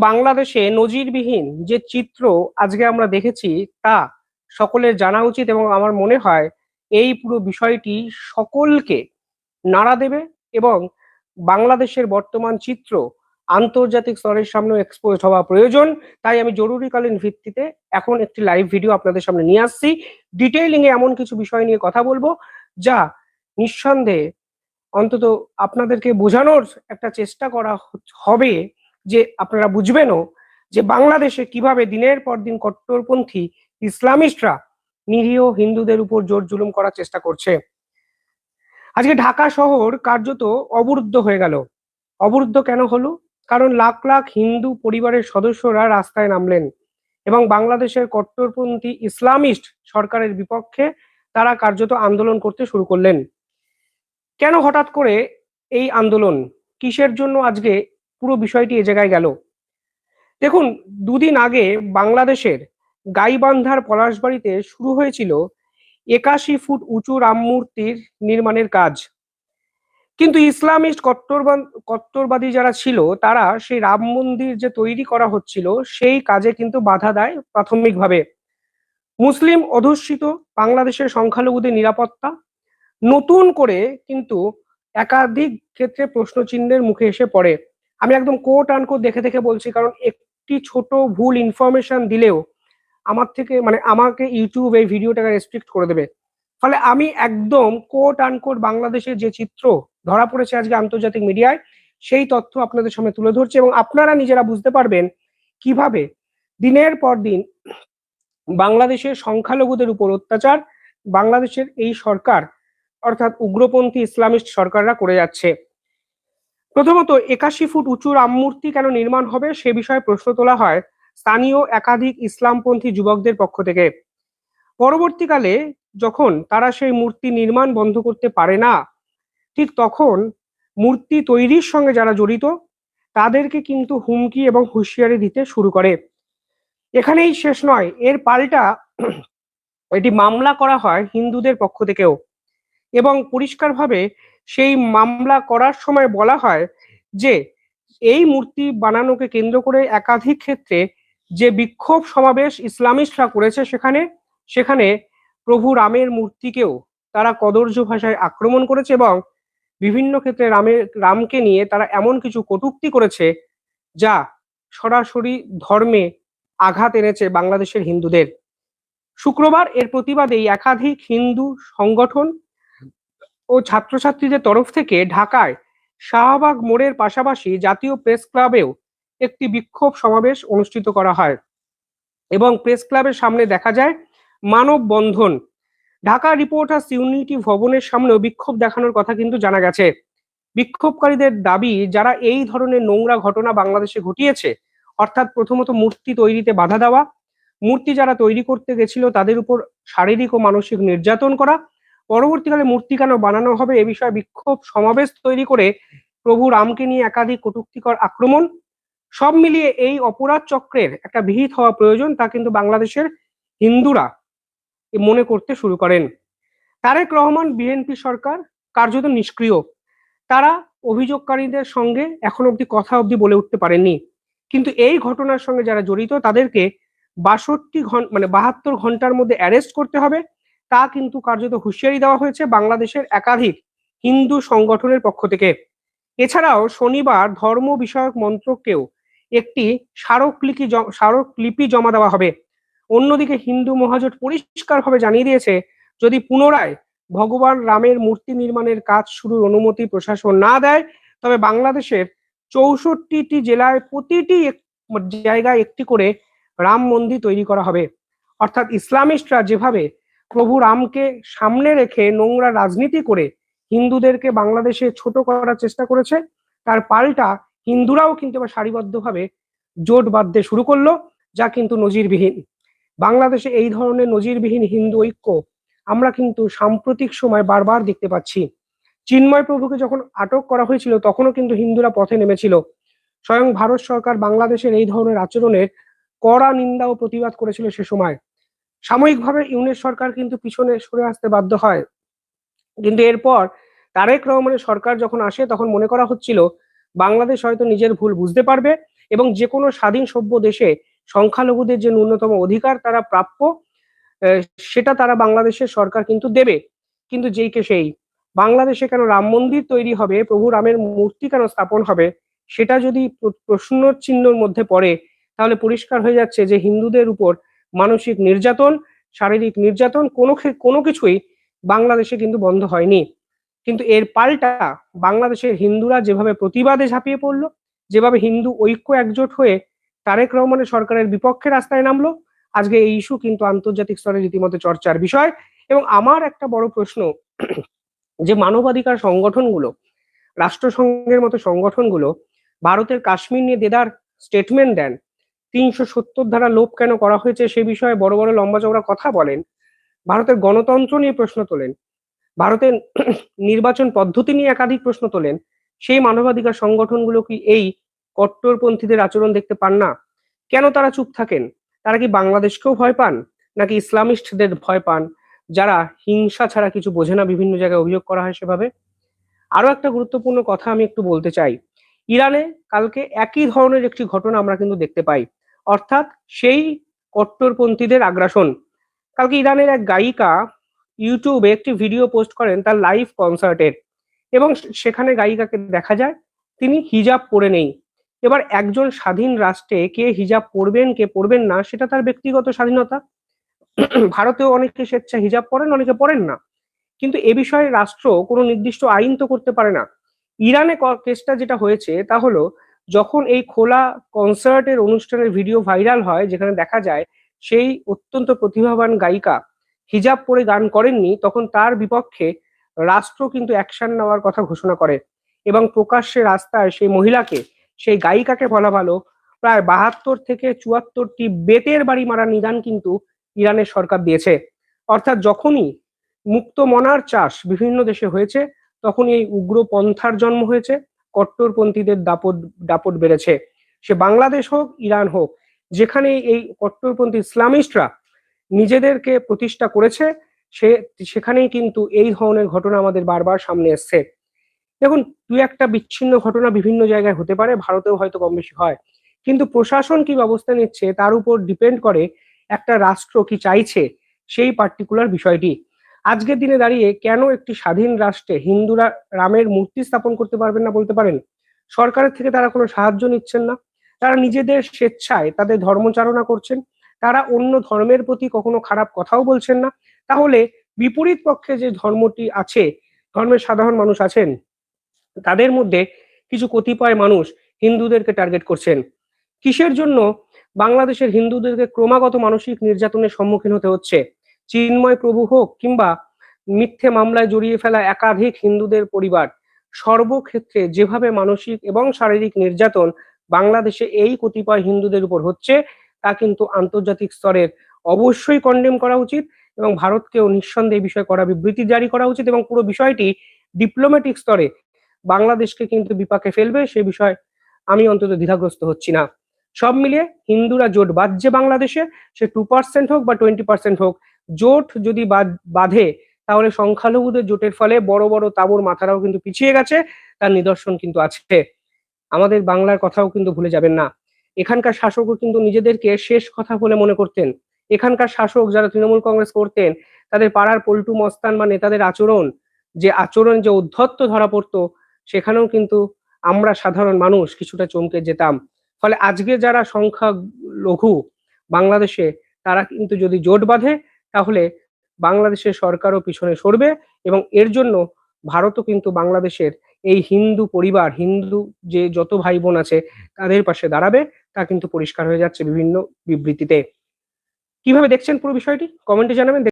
বাংলাদেশে নজিরবিহীন যে চিত্র আজকে আমরা দেখেছি তা সকলের জানা উচিত এবং আমার মনে হয় এই পুরো বিষয়টি সকলকে নাড়া দেবে এবং বাংলাদেশের বর্তমান চিত্র আন্তর্জাতিক স্তরের সামনে এক্সপোজ হওয়া প্রয়োজন। তাই আমি জরুরিকালীন ভিত্তিতে এখন একটি লাইভ ভিডিও আপনাদের সামনে নিয়ে আসছি। ডিটেইলিং এ এমন কিছু বিষয় নিয়ে কথা বলবো যা নিঃসন্দেহে অন্তত আপনাদেরকে বোঝানোর একটা চেষ্টা করা হবে যে আপনারা বুঝবেনও যে বাংলাদেশে কিভাবে দিনের পর দিন কট্টরপন্থী ইসলামিস্টরা নিরীহ হিন্দুদের উপর জোর জুলুম করার চেষ্টা করছে। আজকে ঢাকা শহর কার্যত অবরুদ্ধ হয়ে গেল। অবরুদ্ধ কেন হলো? কারণ লাখ লাখ হিন্দু পরিবারের সদস্যরা রাস্তায় নামলেন এবং বাংলাদেশের কট্টরপন্থী ইসলামিস্ট সরকারের বিপক্ষে তারা কার্যত আন্দোলন করতে শুরু করলেন। কেন হঠাৎ করে এই আন্দোলন? কিসের জন্য আজকে পুরো বিষয়টি এ জায়গায় গেল? দেখুন, দুদিন আগে বাংলাদেশের গাইবান্ধার পলাশবাড়িতে শুরু হয়েছিল ৮১ ফুট উঁচু রাম মূর্তির নির্মাণের কাজ। কিন্তু ইসলামিস্ট কট্টরবাদী যারা ছিল তারা সেই রাম মন্দির যে তৈরি করা হচ্ছিল সেই কাজে কিন্তু বাধা দেয় প্রাথমিকভাবে। মুসলিম অধ্যুষিত বাংলাদেশের সংখ্যালঘুদের নিরাপত্তা নতুন করে কিন্তু একাধিক ক্ষেত্রে প্রশ্নচিহ্নের মুখে এসে পড়ে। আমি একদম কোট আনকোট দেখে দেখে বলছি, কারণ একটি ছোট ভুল ইনফরমেশন দিলেও আমার থেকে আমাকে ইউটিউব এই ভিডিওটাকে রেস্ট্রিক্ট করে দেবে। ফলে আমি একদম কোট আনকোট বাংলাদেশের যে চিত্র ধরা পড়েছে আজকে আন্তর্জাতিক মিডিয়ায় সেই তথ্য আপনাদের সামনে তুলে ধরছে এবং আপনারা নিজেরা বুঝতে পারবেন কিভাবে দিনের পর দিন বাংলাদেশের সংখ্যালঘুদের উপর অত্যাচার বাংলাদেশের এই সরকার অর্থাৎ উগ্রপন্থী ইসলামিস্ট সরকাররা করে যাচ্ছে। প্রথমত, ৮১ ফুট উঁচু রাম মূর্তি কেন নির্মাণ হবে সে বিষয়ে প্রশ্ন তোলা হয় স্থানীয় একাধিক ইসলামপন্থী যুবকদের পক্ষ থেকে। পরবর্তীকালে যখন তারা সেই মূর্তি নির্মাণ বন্ধ করতে পারে না, ঠিক তখন মূর্তি তৈরির সঙ্গে যারা জড়িত তাদেরকে কিন্তু হুমকি এবং হুঁশিয়ারি দিতে শুরু করে। এখানেই শেষ নয়, এর পাল্টা এটি মামলা করা হয় হিন্দুদের পক্ষ থেকেও এবং পরিষ্কারভাবে সেই মামলা করার সময় বলা হয় যে এই মূর্তি বানানোকে কেন্দ্র করে একাধিক ক্ষেত্রে যে বিক্ষোভ সমাবেশ ইসলামিস্টরা করেছে সেখানে প্রভু রামের মূর্তিকেও তারা কদর্য ভাষায় আক্রমণ করেছে এবং বিভিন্ন ক্ষেত্রে রামকে নিয়ে তারা এমন কিছু কটূক্তি করেছে যা সরাসরি ধর্মে আঘাত এনেছে বাংলাদেশের হিন্দুদের। শুক্রবার এর প্রতিবাদে একাধিক হিন্দু সংগঠন ও ছাত্রছাত্রীদের তরফ থেকে ঢাকায় শাহবাগ মোড়ের পাশাপাশি জাতীয় প্রেস ক্লাবেও একটি বিক্ষোভ সমাবেশ অনুষ্ঠিত করা হয় এবং প্রেস ক্লাবের সামনে দেখা যায় মানববন্ধন। ঢাকা রিপোর্টার্স ইউনিটি ভবনের সামনেও বিক্ষোভ দেখানোর কথা কিন্তু জানা গেছে। বিক্ষোভকারীদের দাবি, যারা এই ধরনের নোংরা ঘটনা বাংলাদেশে ঘটিয়েছে, অর্থাৎ প্রথমত মূর্তি তৈরিতে বাধা দেওয়া, মূর্তি যারা তৈরি করতে গেছিল তাদের উপর শারীরিক ও মানসিক নির্যাতন করা, পরবর্তীকালে মূর্তি কেন বানানো হবে এ বিষয়ে বিক্ষোভ সমাবেশ তৈরি করে প্রভু রামকে নিয়ে একাধিক কটূক্তিকর আক্রমণ, সব মিলিয়ে এই অপরাধ চক্রের একটা বিহিত হওয়া প্রয়োজন তা কিন্তু বাংলাদেশের হিন্দুরা মনে করতে শুরু করেন। তারেক রহমান বিএনপি সরকার কার্যত নিষ্ক্রিয়। তারা অভিযোগকারীদের সঙ্গে এখন অব্দি কথা অব্দি বলে উঠতে পারেননি, কিন্তু এই ঘটনার সঙ্গে যারা জড়িত তাদেরকে 72 ঘন্টার মধ্যে অ্যারেস্ট করতে হবে তা কিন্তু কার্যত হুঁশিয়ারি দেওয়া হয়েছে বাংলাদেশের একাধিক হিন্দু সংগঠনের পক্ষ থেকে। এছাড়াও শনিবার ধর্ম বিষয়ক মন্ত্রককেও একটি স্মারকলিপি জমা দেওয়া হবে। অন্যদিকে হিন্দু মহাজোট পরিষ্কারভাবে জানিয়ে দিয়েছে, যদি পুনরায় ভগবান রামের মূর্তি নির্মাণের কাজ শুরুর অনুমতি প্রশাসন না দেয় তবে বাংলাদেশের 64টি জেলায় প্রতিটি জায়গায় একটি করে রাম মন্দির তৈরি করা হবে। অর্থাৎ ইসলামিস্টরা যেভাবে প্রভু রামকে সামনে রেখে নোংরা রাজনীতি করে হিন্দুদেরকে বাংলাদেশে ছোট করার চেষ্টা করেছে, তার পাল্টা হিন্দুরাও কিন্তু এবার সারিবদ্ধভাবে জোট বাঁধতে শুরু করলো, যা কিন্তু নজিরবিহীন। বাংলাদেশে এই ধরনের নজিরবিহীন হিন্দু ঐক্য আমরা কিন্তু সাম্প্রতিক সময় বারবার দেখতে পাচ্ছি। চিন্ময় প্রভুকে যখন আটক করা হয়েছিল তখনও কিন্তু হিন্দুরা পথে নেমেছিল। স্বয়ং ভারত সরকার বাংলাদেশের এই ধরনের আচরণের কড়া নিন্দা ও প্রতিবাদ করেছিল সে সময়। সাময়িকভাবে ইউনিট সরকার কিন্তু পিছনে সরে আসতে বাধ্য হয়, কিন্তু এরপর তারেক রহমানের সরকার যখন আসে তখন মনে করা হচ্ছিল বাংলাদেশ হয়তো নিজের ভুল বুঝতে পারবে এবং যে কোনো স্বাধীন সভ্য দেশে সংখ্যালঘুদের যে ন্যূনতম অধিকার তারা প্রাপ্য, সেটা তারা বাংলাদেশের সরকার কিন্তু দেবে। কিন্তু যেই কে সেই বাংলাদেশে কেন রাম মন্দির তৈরি হবে, প্রভু রামের মূর্তি কেন স্থাপন হবে, সেটা যদি প্রশ্ন চিহ্নের মধ্যে পড়ে, তাহলে পরিষ্কার হয়ে যাচ্ছে যে হিন্দুদের উপর মানসিক নির্যাতন, শারীরিক নির্যাতন কোনো কিছুই বাংলাদেশে কিন্তু বন্ধ হয়নি। কিন্তু এর পাল্টা বাংলাদেশের হিন্দুরা যেভাবে প্রতিবাদে ঝাঁপিয়ে পড়লো, যেভাবে হিন্দু ঐক্য একজোট হয়ে তারেক রহমানের সরকারের বিপক্ষে রাস্তায় নামলো, আজকে এই ইস্যু কিন্তু আন্তর্জাতিক স্তরে রীতিমতো চর্চার বিষয়। এবং আমার একটা বড় প্রশ্ন, যে মানবাধিকার সংগঠনগুলো, রাষ্ট্রসংঘের মতো সংগঠনগুলো ভারতের কাশ্মীর নিয়ে দেদার স্টেটমেন্ট দেন, ৩৭০ ধারা লোপ কেন করা হয়েছে সে বিষয়ে বড় বড় লম্বা চওড়া কথা বলেন, ভারতের গণতন্ত্র নিয়ে প্রশ্ন তোলেন, ভারতের নির্বাচন পদ্ধতি নিয়ে একাধিক প্রশ্ন তোলেন, সেই মানবাধিকার সংগঠনগুলো কি এই কট্টরপন্থীদের আচরণ দেখতে পান না? কেন তারা চুপ থাকেন? তারা কি বাংলাদেশকেও ভয় পান, নাকি ইসলামিস্টদের ভয় পান, যারা হিংসা ছাড়া কিছু বোঝে না, বিভিন্ন জায়গায় অভিযোগ করা হয় সেভাবে? আরো একটা গুরুত্বপূর্ণ কথা আমি একটু বলতে চাই। ইরানে কালকে একই ধরনের একটি ঘটনা আমরা কিন্তু দেখতে পাই, অর্থাৎ সেই কট্টরপন্থীদের আগ্রাসন। কালকে ইরানের এক গায়িকা ইউটিউবে একটি ভিডিও পোস্ট করেন তার লাইভ কনসার্টের, এবং সেখানে গায়িকাকে দেখা যায় তিনি হিজাব পরে নেই। এবার একজন স্বাধীন রাষ্ট্রে কে হিজাব পরবেন কে পরবেন না সেটা তার ব্যক্তিগত স্বাধীনতা। ভারতেও অনেকে স্বেচ্ছা হিজাব পরেন, অনেকে পরেন না, কিন্তু এ বিষয়ে রাষ্ট্র কোনো নির্দিষ্ট আইন তো করতে পারে না। ইরানে কেসটা যেটা হয়েছে তা হলো, যখন এই খোলা কনসার্টের অনুষ্ঠানের ভিডিও ভাইরাল হয় যেখানে দেখা যায় সেই অত্যন্ত প্রতিভাবান গায়িকা হিজাব পরে গান করেননি, তখন তার বিপক্ষে রাষ্ট্র কিন্তু অ্যাকশন নেওয়ার কথা ঘোষণা করে, এবং প্রকাশ্যে রাস্তায় সেই মহিলাকে, সেই গায়িকাকে বলা ভালো, প্রায় ৭২ থেকে ৭৪টি বেতের বাড়ি মারার নিদান কিন্তু ইরানের সরকার দিয়েছে। অর্থাৎ যখনই মুক্ত মনার চাষ বিভিন্ন দেশে হয়েছে, তখনই এই উগ্রপন্থার জন্ম হয়েছে, কট্টরপন্থীদের দাপট দাপট বেড়েছে। সে বাংলাদেশ হোক, ইরান হোক, যেখানে এই কট্টরপন্থী ইসলামিস্টরা নিজেদেরকে প্রতিষ্ঠা করেছে, সেখানেই কিন্তু এই ধরনের ঘটনা আমাদের বারবার সামনে এসছে। দেখুন, দুই একটা বিচ্ছিন্ন ঘটনা বিভিন্ন জায়গায় হতে পারে, ভারতেও হয়তো কম বেশি হয়, কিন্তু প্রশাসন কি ব্যবস্থা নিচ্ছে তার উপর ডিপেন্ড করে একটা রাষ্ট্র কি চাইছে সেই পার্টিকুলার বিষয়টি। আজকের দিনে দাঁড়িয়ে কেন একটি স্বাধীন রাষ্ট্রে হিন্দুরা রামের মূর্তি স্থাপন করতে পারবেন না বলতে পারেন? সরকারের থেকে তারা কোনো সাহায্য নিচ্ছেন না, তারা নিজেদের স্বেচ্ছায় তাদের ধর্মচারণা করছেন, তারা অন্য ধর্মের প্রতি কখনো খারাপ কথাও বলছেন না। তাহলে বিপরীত পক্ষে যে ধর্মটি আছে, ধর্মের সাধারণ মানুষ আছেন, তাদের মধ্যে কিছু কতিপয় মানুষ হিন্দুদেরকে টার্গেট করছেন। কিসের জন্য বাংলাদেশের হিন্দুদেরকে ক্রমাগত মানসিক নির্যাতনের সম্মুখীন হতে হচ্ছে? চিন্ময় প্রভু হোক কিংবা মিথ্যে মামলায় জড়িয়ে ফেলা একাধিক হিন্দুদের পরিবার, সর্বক্ষেত্রে যেভাবে মানসিক এবং শারীরিক নির্যাতন বাংলাদেশে এই কতিপয় হিন্দুদের উপর হচ্ছে, তা কিন্তু আন্তর্জাতিক স্তরের অবশ্যই কন্ডেম করা উচিত, এবং ভারতকেও নিঃসন্দেহে এই বিষয়ে করা বিবৃতি জারি করা উচিত, এবং পুরো বিষয়টি ডিপ্লোম্যাটিক স্তরে বাংলাদেশকে কিন্তু বিপাকে ফেলবে সে বিষয়ে আমি অন্তত দ্বিধাগ্রস্ত হচ্ছি না। সব মিলিয়ে হিন্দুরা জোট বাঁধছে বাংলাদেশে, সে 2% হোক বা 20% হোক, জোট যদি বাঁধে তাহলে সংখ্যালঘুদের জোটের ফলে বড় বড় তাবুর মাথারাও কিন্তু পিছিয়ে গেছে, তার নিদর্শন কিন্তু আছে। আমাদের বাংলার কথাও কিন্তু ভুলে যাবেন না। এখানকার শাসকও কিন্তু নিজেদেরকে শেষ কথা বলে মনে করতেন। এখানকার শাসক যারা তৃণমূল কংগ্রেস করতেন, তাদের পাড়ার পল্টু মস্তান বা নেতাদের আচরণ যে উদ্ধত্ত ধরা পড়তো, সেখানেও কিন্তু আমরা সাধারণ মানুষ কিছুটা চমকে যেতাম। ফলে আজকে যারা সংখ্যা লঘু বাংলাদেশে, তারা কিন্তু যদি জোট বাঁধে তাহলে বাংলাদেশের সরকারও পিছনে সরবে, এবং এর জন্য ভারতও কিন্তু বাংলাদেশের এই হিন্দু পরিবার, হিন্দু যে যত ভাই বোন আছে তাদের পাশে দাঁড়াবে, তা কিন্তু পরিষ্কার হয়ে যাচ্ছে বিভিন্ন বিবৃতিতে। কিভাবে দেখছেন পুরো বিষয়টি কমেন্টে জানাবেন।